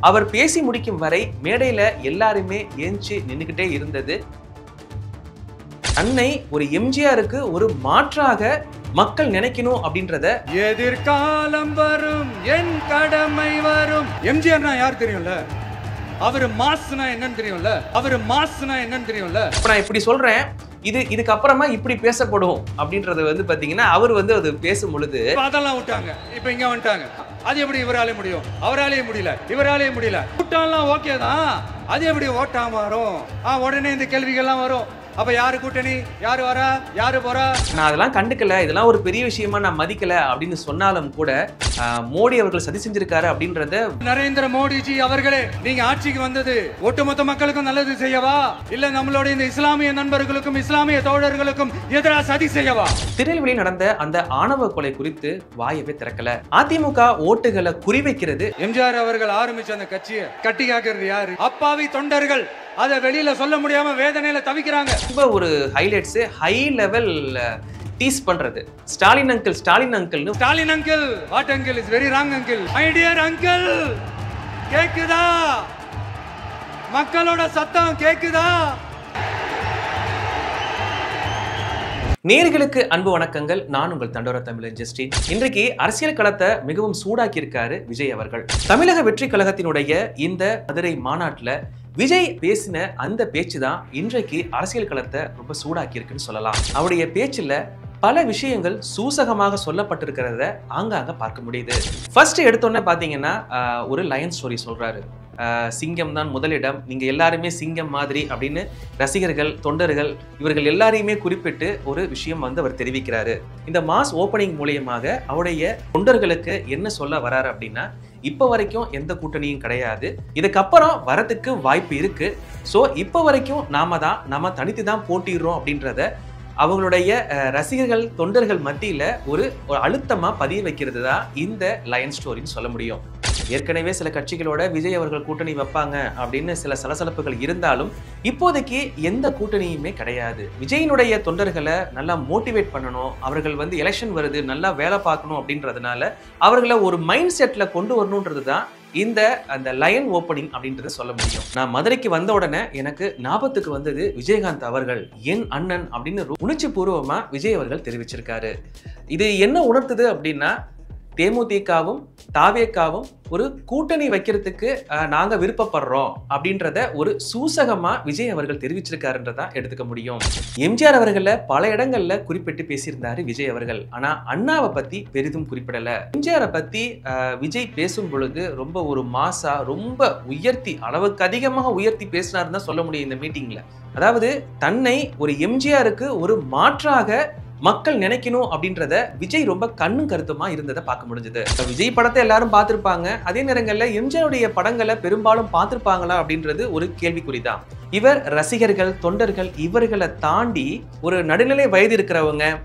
அவர் பேசி முடிக்கும் வரை மேடையில எல்லாருமே ஏஞ்சி நின்னுக்கிட்டே இருந்தது. அன்னை ஒரு எம்ஜிஆருக்கு ஒரு மாற்றாக மக்கள் நினைக்கணும் அப்படின்றத எதிர்காலம் வரும் என் கடமை வரும். எம்ஜிஆர்னா யார் தெரியும்ல, அவரு மாஸ்னா என்னன்னு தெரியும்ல, அவரு மாஸ்னா என்னன்னு தெரியும்ல. இப்ப நான் இப்படி சொல்றேன், இதுக்கு அப்புறமா இப்படி பேசப்படும் அப்படின்றது வந்து பாத்தீங்கன்னா அவர் வந்து அது பேசும் பொழுது அதெல்லாம் விட்டாங்க. இப்ப இங்க வந்துட்டாங்க. அது எப்படி இவராலே முடியும், அவராலே முடியல, இவராலே முடியல. கூட்டம்லாம் ஓகே தான், அது எப்படி ஓட்டாம வரும்? உடனே இந்த கேள்விகள்லாம் வரும். அப்ப யாரு கூட்டணி, யாரு வரா, யாரு போறா? நான் அதெல்லாம் கண்டுக்கல, இதெல்லாம் ஒரு பெரிய விஷயமா நான் மதிக்கல அப்படின்னு சொன்னாலும் கூட மோடி அவர்கள் சதி செஞ்சிருக்காரு அப்படின்றத. நரேந்திர மோடிஜி அவர்களே, நீங்க ஆட்சிக்கு வந்தது ஒட்டுமொத்த மக்களுக்கும் நல்லது செய்யவா, இல்ல நம்மளோட இந்த இஸ்லாமிய நண்பர்களுக்கும் இஸ்லாமிய தோழர்களுக்கும் எதிராக சதி செய்யவா? திருநெல்வேலியில் நடந்த அந்த ஆணவ கொலை குறித்து வாயவே திறக்கல. அதிமுக ஓட்டுகளை குறிவைக்கிறது. எம்ஜிஆர் அவர்கள் ஆரம்பிச்ச அந்த கட்சியை கட்டி காக்கிறது யாரு? அப்பாவி தொண்டர்கள். அதை வெளியில சொல்ல முடியாம வேதனையில தவிக்கிறாங்க. ரொம்ப ஒரு ஹைலைட்ஸ், ஹை லெவல் டீஸ் பண்றது. Stalin uncle, Stalin uncle, Stalin uncle. What uncle is very wrong uncle. My dear uncle, கேக்குதா? மக்களோட சத்தம் கேக்குதா? நேர்களுக்கு அன்பு வணக்கங்கள். நான் உங்கள் தண்டோர தமிழன் ஜஸ்டின். இன்றைக்கு அரசியல் களத்தை மிகவும் சூடாக்கி இருக்காரு விஜய் அவர்கள். தமிழக வெற்றி கழகத்தினுடைய இந்த மதுரை மாநாட்டுல விஜய் பேசின அந்த பேச்சு தான் இன்றைக்கு அரசியல் களத்தை ரொம்ப சூடாக்கி இருக்குன்னு சொல்லலாம். அவருடைய பேச்சுல பல விஷயங்கள் சூசகமாக சொல்லப்பட்டிருக்கிறத ஆங்காங்க பார்க்க முடியுது. ஃபர்ஸ்ட் எடுத்தோன்னே பாத்தீங்கன்னா ஒரு லயன் ஸ்டோரி சொல்றாரு. சிங்கம் தான் முதலிடம், நீங்க எல்லாருமே சிங்கம் மாதிரி அப்படின்னு ரசிகர்கள், தொண்டர்கள் இவர்கள் எல்லாரையுமே குறிப்பிட்டு ஒரு விஷயம் வந்து அவர் தெரிவிக்கிறாரு. இந்த மாஸ் ஓப்பனிங் மூலியமாக அவருடைய தொண்டர்களுக்கு என்ன சொல்ல வராரு அப்படின்னா, இப்ப வரைக்கும் எந்த கூட்டணியும் கிடையாது, இதுக்கப்புறம் வரதுக்கு வாய்ப்பு இருக்கு, ஸோ இப்ப வரைக்கும் நாம தனித்து தான் போட்டிடுறோம் அப்படின்றத அவங்களுடைய ரசிகர்கள், தொண்டர்கள் மத்தியில ஒரு அழுத்தமா பதிய வைக்கிறது தான் இந்த லயன் ஸ்டோரின்னு சொல்ல முடியும். ஏற்கனவே சில கட்சிகளோட விஜய் அவர்கள் கூட்டணி வைப்பாங்க அப்படின்னு சில சலசலப்புகள் இருந்தாலும் இப்போதைக்கு எந்த கூட்டணியுமே கிடையாது. விஜயினுடைய தொண்டர்களை நல்லா மோட்டிவேட் பண்ணணும், அவர்கள் வந்து எலெக்ஷன் வருது நல்லா வேலை பார்க்கணும் அப்படின்றதுனால அவர்களை ஒரு மைண்ட் செட்ல கொண்டு வரணுன்றது தான் அந்த லயன் ஓப்பனிங் அப்படின்றத சொல்ல முடியும். நான் மதுரைக்கு வந்த உடனே எனக்கு ஞாபகத்துக்கு வந்தது விஜயகாந்த் அவர்கள் என் அண்ணன் அப்படின்னு உணர்ச்சி பூர்வமா விஜய் அவர்கள் தெரிவிச்சிருக்காரு. இது என்ன உணர்த்துது அப்படின்னா, தேமுதிகவும் தாவேகாவும் ஒரு கூட்டணி வைக்கிறதுக்கு நாங்க விருப்பப்படுறோம் அப்படின்றத ஒரு சூசகமா விஜய் அவர்கள் தெரிவிச்சிருக்காருன்றதா எடுத்துக்க முடியும். எம்ஜிஆர் அவர்களை பல இடங்கள்ல குறிப்பிட்டு பேசியிருந்தாரு விஜய் அவர்கள். ஆனா அண்ணாவை பத்தி பெரிதும் குறிப்பிடல. எம்ஜிஆரை பத்தி விஜய் பேசும் பொழுது ரொம்ப ஒரு மாசா, ரொம்ப உயர்த்தி, அளவுக்கு அதிகமாக உயர்த்தி பேசினாருன்னு தான் சொல்ல முடியும் இந்த மீட்டிங்ல. அதாவது தன்னை ஒரு எம்ஜிஆருக்கு ஒரு மாற்றாக மக்கள் நினைக்கணும் அப்படின்றத விஜய் ரொம்ப கண்ணும் கருத்துமா இருந்ததை பார்க்க முடிஞ்சது. விஜய் படத்தை எல்லாரும் பார்த்திருப்பாங்க, அதே நேரங்கள்ல எம்ஜிஆருடைய படங்களை பெரும்பாலும் பார்த்திருப்பாங்களா அப்படின்றது ஒரு கேள்விக்குறிதான். இவர் ரசிகர்கள், தொண்டர்கள் இவர்களை தாண்டி ஒரு நடுநிலை வயது இருக்கிறவங்க,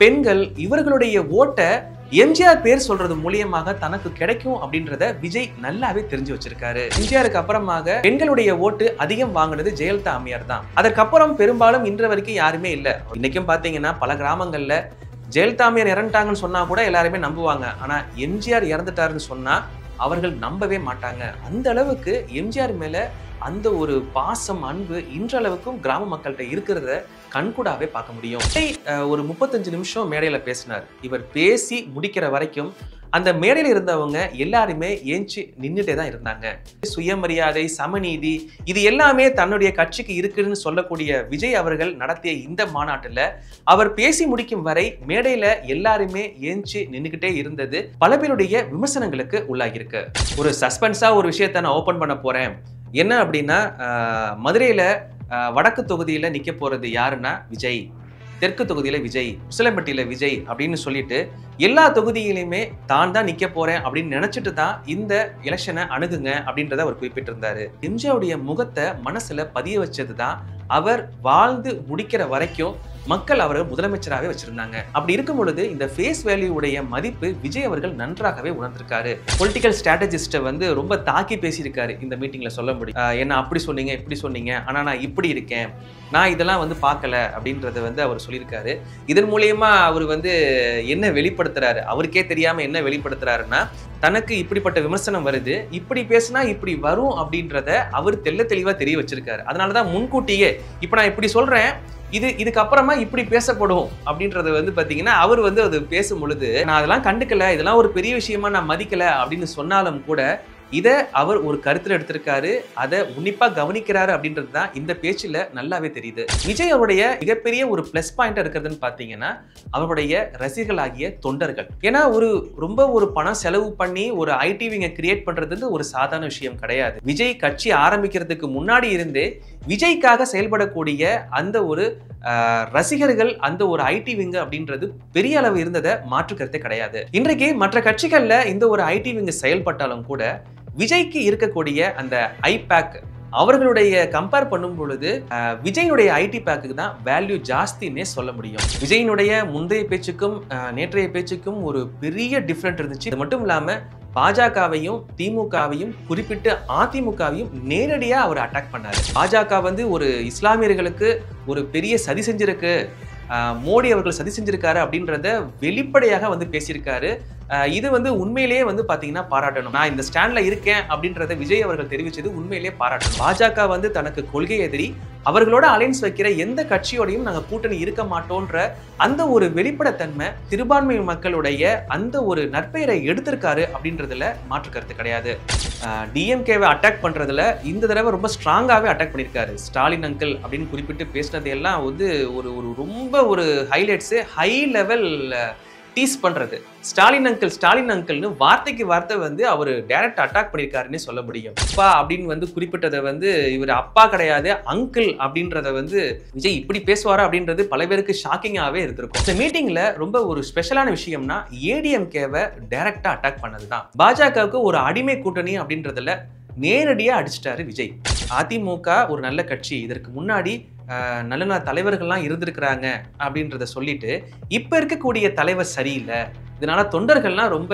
பெண்கள் இவர்களுடைய ஓட்டை எம்ஜிஆர் பேர் சொல்றது மூலியமாக தனக்கு கிடைக்கும் அப்படின்றத விஜய் நல்லாவே தெரிஞ்சு வச்சிருக்காரு. எம்ஜிஆருக்கு அப்புறமாக பெண்களுடைய ஓட்டு அதிகம் வாங்கினது ஜெயலலிதா அம்மையார் தான். அதற்கப்புறம் பெரும்பாலும் இன்று வரைக்கும் யாருமே இல்லை. இன்னைக்கும் பாத்தீங்கன்னா பல கிராமங்கள்ல ஜெயலலிதா அம்மையார் இறந்துட்டாங்கன்னு சொன்னா கூட எல்லாருமே நம்புவாங்க. ஆனா எம்ஜிஆர் இறந்துட்டாருன்னு சொன்னா அவர்கள் நம்பவே மாட்டாங்க. அந்த அளவுக்கு எம்ஜிஆர் மேல அந்த ஒரு பாசம், அன்பு இன்றளவுக்கும் கிராம மக்கள்கிட்ட இருக்கிறத கண்கூடாவே பார்க்க முடியும். ஒரு 35 நிமிஷம் மேடையில பேசினார். இவர் பேசி முடிக்கிற வரைக்கும் அந்த மேடையில் இருந்தவங்க எல்லாருமே ஏஞ்சி நின்றுட்டே தான் இருந்தாங்க. சுயமரியாதை, சமநீதி இது எல்லாமே தன்னுடைய கட்சிக்கு இருக்குன்னு சொல்லக்கூடிய விஜய் அவர்கள் நடத்திய இந்த மாநாட்டுல அவர் பேசி முடிக்கும் வரை மேடையில எல்லாருமே ஏஞ்சி நின்றுகிட்டே இருந்தது பல பேருடைய விமர்சனங்களுக்கு உள்ளாகியிருக்கு. ஒரு சஸ்பென்ஸா ஒரு விஷயத்த நான் ஓபன் பண்ண போறேன். என்ன அப்படின்னா, மதுரையில வடக்கு தொகுதியில நிக்க போறது யாருன்னா விஜய், தெற்கு தொகுதியில விஜய், உசிலம்பட்டியில விஜய் அப்படின்னு சொல்லிட்டு எல்லா தொகுதியிலுமே தான் நிக்க போறேன் அப்படின்னு நினைச்சிட்டு தான் இந்த எலெக்ஷனை அணுகுங்க அப்படின்றத அவர் குறிப்பிட்டிருந்தாரு. எம்ஜிஆருடைய முகத்தை மனசுல பதிய வச்சதுதான் அவர் வாழ்ந்து முடிக்கிற வரைக்கும் மக்கள் அவரை முதலமைச்சராகவே வச்சிருந்தாங்க. அப்படி இருக்கும் பொழுது இந்த ஃபேஸ் வேல்யூ உடைய மதிப்பு விஜய் அவர்கள் நன்றாகவே உணர்ந்திருக்காரு. பொலிட்டிக்கல் ஸ்ட்ராட்டஜிஸ்ட்டை வந்து ரொம்ப தாக்கி பேசியிருக்காரு இந்த மீட்டிங்ல. சொல்ல முடியும், என்ன அப்படி சொன்னீங்க இப்படி சொன்னீங்க, ஆனா நான் இப்படி இருக்கேன், நான் இதெல்லாம் வந்து பார்க்கல அப்படின்றத வந்து அவர் சொல்லியிருக்காரு. இதன் மூலியமா அவர் வந்து என்ன வெளிப்படுத்துறாரு, அவருக்கே தெரியாம என்ன வெளிப்படுத்துறாருன்னா, தனக்கு இப்படிப்பட்ட விமர்சனம் வருது, இப்படி பேசினா இப்படி வரும் அப்படின்றத அவர் தெள்ள தெளிவா தெரிய வச்சிருக்காரு. அதனாலதான் முன்கூட்டியே இப்ப நான் இப்படி சொல்றேன், இதுக்கு அப்புறமா இப்படி பேசப்படும் அப்படின்றத வந்து பாத்தீங்கன்னா அவர் வந்து அது பேசும் பொழுது நான் அதெல்லாம் கண்டுக்கல, இதெல்லாம் ஒரு பெரிய விஷயமா நான் மதிக்கல அப்படின்னு சொன்னாலும் கூட இதை அவர் ஒரு கருத்துல எடுத்திருக்காரு, அதை உன்னிப்பா கவனிக்கிறாரு அப்படின்றது தான் இந்த பேச்சுல நல்லாவே தெரியுது. விஜய் அவருடைய மிகப்பெரிய ஒரு பிளஸ் பாயிண்டா இருக்கிறதுன்னு பாத்தீங்கன்னா அவருடைய ரசிகர்களாகிய தொண்டர்கள். ஏன்னா ரொம்ப ஒரு பணம் செலவு பண்ணி ஒரு ஐடிவிங்க கிரியேட் பண்றது ஒரு சாதாரண விஷயம் கிடையாது. விஜய் கட்சி ஆரம்பிக்கிறதுக்கு முன்னாடி இருந்தே விஜய்க்காக செயல்படக்கூடிய அந்த ஒரு ரசிகர்கள், அந்த ஒரு ஐடி விங்க அப்படின்றது பெரிய அளவு இருந்ததை மாற்று கருத்தே கிடையாது. இன்றைக்கு மற்ற கட்சிகள்ல இந்த ஒரு ஐடி விங்க செயல்பட்டாலும் கூட விஜய்க்கு இருக்கக்கூடிய அந்த ஐபேக் அவர்களுடைய கம்பேர் பண்ணும் பொழுது விஜயினுடைய ஐடி பேக்கு தான் வேல்யூ ஜாஸ்தின்னே சொல்ல முடியும். விஜயினுடைய முந்தைய பேச்சுக்கும் நேற்றைய பேச்சுக்கும் ஒரு பெரிய டிஃபரெண்ட் இருந்துச்சு. இது மட்டும் இல்லாம பாஜகவையும் திமுகவையும் குறிப்பிட்டு அதிமுகவையும் நேரடியா அவர் அட்டாக் பண்ணாரு. பாஜக வந்து ஒரு இஸ்லாமியர்களுக்கு ஒரு பெரிய சதி செஞ்சிருக்கு, மோடி அவர்கள் சதி செஞ்சிருக்காரு அப்படின்றத வெளிப்படையாக வந்து பேசியிருக்காரு. இது வந்து உண்மையிலேயே வந்து பாத்தீங்கன்னா பாராட்டணும். நான் இந்த ஸ்டாண்ட்ல இருக்கேன் அப்படின்றத விஜய் அவர்கள் தெரிவிச்சது உண்மையிலேயே பாராட்டணும். பாஜக வந்து தனக்கு கொள்கை எதிரி, அவர்களோட அலைன்ஸ் வைக்கிற எந்த கட்சியோடையும் நாங்க கூட்டணி இருக்க மாட்டோன்ற அந்த ஒரு வெளிப்படைத்தன்மை சிறுபான்மை மக்களுடைய அந்த ஒரு நற்பெயரை எடுத்திருக்காரு அப்படின்றதுல மாற்று கருத்து கிடையாது. டிஎம்கேவை அட்டாக் பண்றதுல இந்த தடவை ரொம்ப ஸ்ட்ராங்காவே அட்டாக் பண்ணியிருக்காரு. ஸ்டாலின் அங்கிள் அப்படின்னு குறிப்பிட்டு பேசினது எல்லாம் வந்து ஒரு ரொம்ப ஒரு ஹைலைட்ஸ், ஹை லெவல் டீஸ் பண்றது. ஸ்டாலின் அங்கிள்னு வார்த்தைக்கு வார்த்தை வந்து அவர் டைரக்ட் அட்டாக் பண்ணியிருக்காருன்னு சொல்ல முடியும். அப்பா அப்படின்னு வந்து குறிப்பிட்டதை வந்து இவர் அப்பா கிடையாது அங்கிள் அப்படின்றத வந்து விஜய் இப்படி பேசுவாரா அப்படின்றது பல பேருக்கு ஷாக்கிங்காகவே இருந்திருக்கும். இந்த மீட்டிங்ல ரொம்ப ஒரு ஸ்பெஷலான விஷயம்னா ஏடிஎம்கேவை டைரக்டா அட்டாக் பண்ணதுதான். பாஜகவுக்கு ஒரு அடிமை கூட்டணி அப்படின்றதுல நேரடியா அடிச்சிட்டாரு விஜய். அதிமுக ஒரு நல்ல கட்சி, இதற்கு முன்னாடி நல்ல நல்ல தலைவர்கள்லாம் இருந்திருக்கிறாங்க அப்படின்றத சொல்லிட்டு இப்ப இருக்கக்கூடிய தலைவர் சரியில்லை, இதனால தொண்டர்கள்லாம் ரொம்ப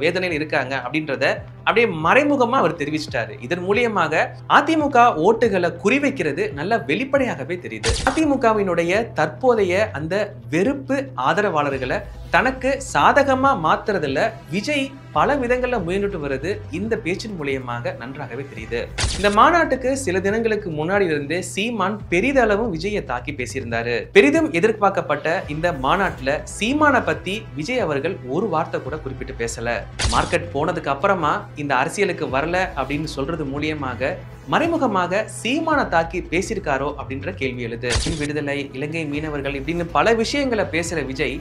வேதனையில் இருக்காங்க அப்படின்றத அப்படியே மறைமுகமா அவர் தெரிவிச்சிட்டாரு. இதன் மூலியமாக அதிமுக ஓட்டுகளை குறிவைக்கிறது நல்ல வெளிப்படையாகவே தெரியுது. அதிமுகவினுடைய தற்போதைய அந்த வெறுப்பு ஆதரவாளர்களை தனக்கு சாதகமா மாத்துறதுல விஜய் பல விதங்கள்ல முயன்றுட்டு வருது இந்த பேச்சின் மூலியமாக நன்றாகவே தெரியுது. இந்த மாநாட்டுக்கு சில தினங்களுக்கு முன்னாடி இருந்தே சீமான் பெரிதளவும் விஜயை தாக்கி பேசியிருந்தாரு. பெரிதும் எதிர்பார்க்கப்பட்ட இந்த மாநாட்டுல சீமானை பத்தி விஜய் அவர்கள் ஒரு வார்த்தை கூட குறிப்பிட்டு பேசல. மார்க்கெட் போனதுக்கு அப்புறமா இந்த அரசியலுக்கு வரல அப்படின்னு சொல்றது மூலியமாக மறைமுகமாக சீமானை தாக்கி பேசியிருக்காரோ அப்படின்ற கேள்வி எழுது. விடுதலை, இலங்கை மீனவர்கள் இப்படின்னு பல விஷயங்களை பேசுற விஜய்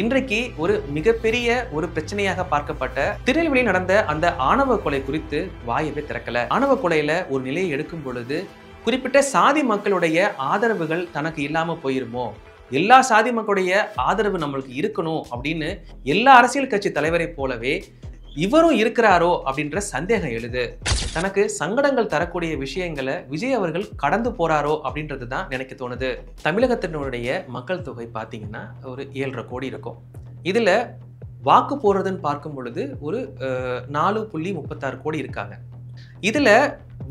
இன்றைக்கு ஒரு மிகப்பெரிய ஒரு பிரச்சனையாக பார்க்கப்பட்ட திருநெல்வேலியில் நடந்த அந்த ஆணவ கொலை குறித்து வாயவே திறக்கல. ஆணவ கொலையில ஒரு நிலையை எடுக்கும் பொழுது குறிப்பிட்ட சாதி மக்களுடைய ஆதரவுகள் தனக்கு இல்லாம போயிருமோ, எல்லா சாதி மக்களுடைய ஆதரவு நம்மளுக்கு இருக்கணும் அப்படின்னு எல்லா அரசியல் கட்சி தலைவரை போலவே இவரும் இருக்கிறாரோ அப்படின்ற சந்தேகம் எழுது. தனக்கு சங்கடங்கள் தரக்கூடிய விஷயங்களை விஜய் அவர்கள் கடந்து போறாரோ அப்படின்றது தான் எனக்கு தோணுது. தமிழகத்தினுடைய மக்கள் தொகை பார்த்தீங்கன்னா ஒரு 7.5 கோடி இருக்கும். இதுல வாக்கு போடுறதுன்னு பார்க்கும் பொழுது ஒரு 4.36 கோடி இருக்காங்க. இதுல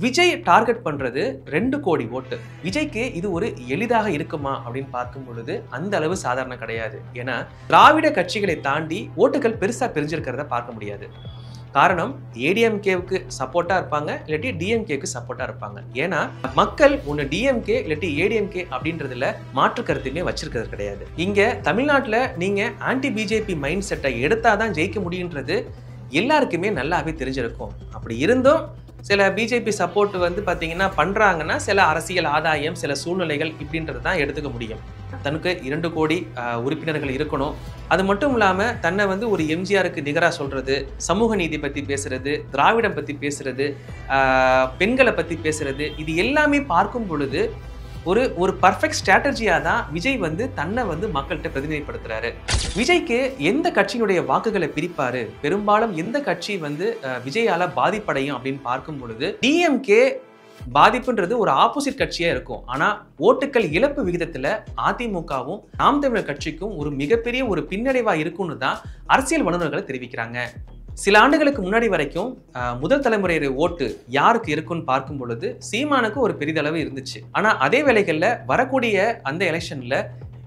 விஜய் டார்கெட் பண்றது 2 கோடி ஓட்டு. விஜய்க்கு இது ஒரு எளிதாக இருக்குமா அப்படின்னு பார்க்கும் பொழுது அந்த அளவு சாதாரண கிடையாது. ஏன்னா திராவிட கட்சிகளை தாண்டி ஓட்டுகள் பெருசா பிரிஞ்சிருக்கிறத பார்க்க முடியாது. காரணம் ஏடிஎம்கேவுக்கு சப்போர்ட்டா இருப்பாங்க, இல்லாட்டி டிஎம்கேக்கு சப்போர்ட்டா இருப்பாங்க. ஏன்னா மக்கள் ஒன்னு டிஎம்கே இல்லாட்டி ஏடிஎம்கே அப்படின்றதுல மாற்று கருத்துமே வச்சிருக்கிறது கிடையாது. இங்க தமிழ்நாட்டுல நீங்க ஆன்டி பிஜேபி மைண்ட் செட்டை எடுத்தாதான் ஜெயிக்க முடியுன்றது எல்லாருக்குமே நல்லாவே தெரிஞ்சிருக்கும். அப்படி இருந்தும் சில பிஜேபி சப்போர்ட் வந்து பாத்தீங்கன்னா பண்றாங்கன்னா சில அரசியல் ஆதாயம், சில சூழ்நிலைகள் இப்படின்றது தான் எடுத்துக்க முடியும். தனக்கு 2 கோடி உறுப்பினர்கள் இருக்கணும். அது மட்டும் இல்லாம தன்னை வந்து ஒரு எம்ஜிஆருக்கு நிகரா சொல்றது, சமூக நீதி பத்தி பேசுறது, திராவிடம் பத்தி பேசுறது, பெண்களை பத்தி பேசுறது, இது எல்லாமே பார்க்கும் பொழுது ஒரு பர்ஃபெக்ட் ஸ்ட்ராட்டஜியா தான் விஜய் வந்து தன்னை வந்து மக்கள்கிட்ட பிரதிநிதிப்படுத்துறாரு. விஜய்க்கு எந்த கட்சியினுடைய வாக்குகளை பிரிப்பாரு, பெரும்பாலும் எந்த கட்சி வந்து விஜயால பாதிப்படையும் அப்படின்னு பார்க்கும் பொழுது டிஎம்கே பாதிப்புன்றது ஒரு ஆப்போசிட் கட்சியா இருக்கும். ஆனா ஓட்டுக்கள் இழப்பு விகிதத்துல அதிமுகவும் நாம் தமிழர் கட்சிக்கும் ஒரு மிகப்பெரிய ஒரு பின்னடைவா இருக்கும்னு தான் அரசியல் வல்லுநர்கள் தெரிவிக்கிறாங்க. சில ஆண்டுகளுக்கு முன்னாடி வரைக்கும் முதல் தலைமுறை ஓட்டு யாருக்கு இருக்குன்னு பார்க்கும் பொழுது சீமானுக்கு ஒரு பெரிதளவு இருந்துச்சு. ஆனா அதே வேளைகள்ல வரக்கூடிய அந்த எலெக்ஷன்ல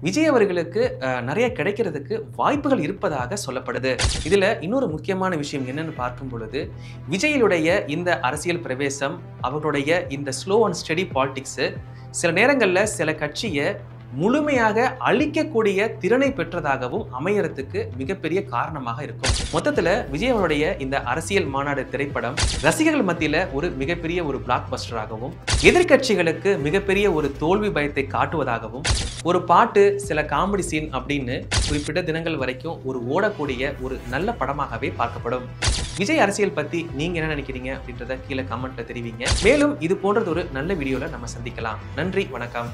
விஜய் அவர்களுக்கு நிறைய கிடைக்கிறதுக்கு வாய்ப்புகள் இருப்பதாக சொல்லப்படுது. இதுல இன்னொரு முக்கியமான விஷயம் என்னன்னு பார்க்கும் பொழுது விஜயினுடைய இந்த அரசியல் பிரவேசம், அவர்களுடைய இந்த ஸ்லோ அண்ட் ஸ்டெடி பாலிடிக்ஸ் சில நேரங்கள்ல சில கட்சியை முழுமையாக அழிக்கக்கூடிய திறனை பெற்றதாகவும் அமையறதுக்கு மிகப்பெரிய காரணமாக இருக்கும். மொத்தத்துல விஜய் அவருடைய இந்த அரசியல் மாநாடு திரைப்படம் ரசிகர்கள் மத்தியில ஒரு மிகப்பெரிய ஒரு பிளாக் பஸ்டராகவும், எதிர்கட்சிகளுக்கு மிகப்பெரிய ஒரு தோல்வி பயத்தை காட்டுவதாகவும், ஒரு பாட்டு சில காமெடி சீன் அப்படின்னு குறிப்பிட்ட தினங்கள் வரைக்கும் ஒரு ஓடக்கூடிய ஒரு நல்ல படமாகவே பார்க்கப்படும். விஜய் அரசியல் பத்தி நீங்க என்ன நினைக்கிறீங்க அப்படின்றத கீழே கமெண்ட்ல தெரிவிங்க. மேலும் இது போன்றது ஒரு நல்ல வீடியோல நம்ம சந்திக்கலாம். நன்றி, வணக்கம்.